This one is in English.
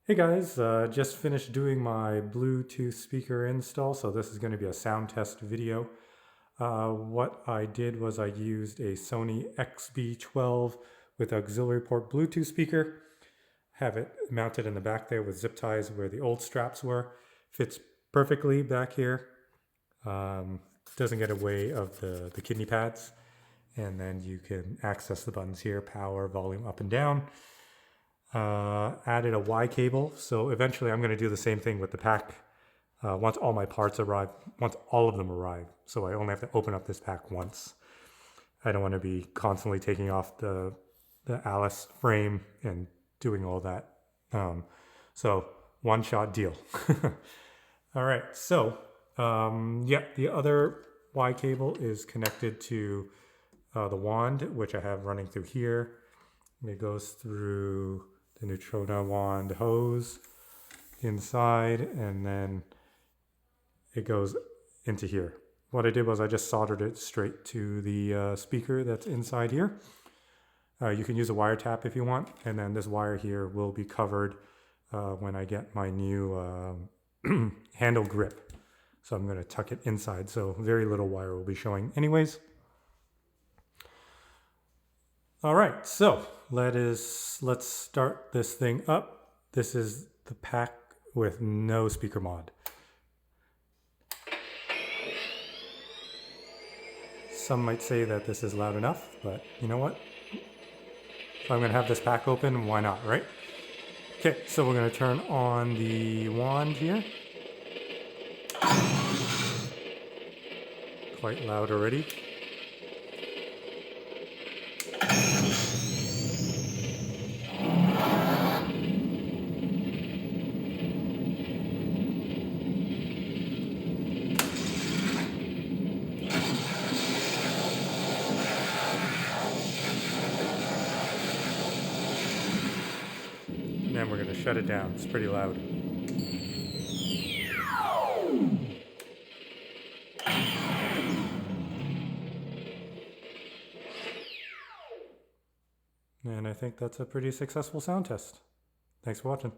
Hey guys, just finished doing my Bluetooth speaker install, so this is going to be a sound test video. What I did was I used a Sony XB-12 with auxiliary port Bluetooth speaker. Have it mounted in the back there with zip ties where the old straps were. Fits perfectly back here. Doesn't get away of the kidney pads. And then you can access the buttons here, power, volume up and down. Added a Y cable, so eventually I'm going to do the same thing with the pack once all my parts arrive, once all of them arrive. So I only have to open up this pack once. I don't want to be constantly taking off the Alice frame and doing all that. So one-shot deal. All right, so yeah, the other Y cable is connected to the wand, which I have running through here. It goes through the Neutrona wand hose inside, and then it goes into here. What I did was I just soldered it straight to the speaker that's inside here. You can use a wire tap if you want, and then this wire here will be covered when I get my new handle grip. So I'm going to tuck it inside, so very little wire will be showing anyways. All right, so let's start this thing up. This is the pack with no speaker mod. Some might say that this is loud enough, but you know what? If I'm gonna have this pack open, why not, right? Okay, so we're gonna turn on the wand here. Quite loud already. And then we're going to shut it down. It's pretty loud. And I think that's a pretty successful sound test. Thanks for watching.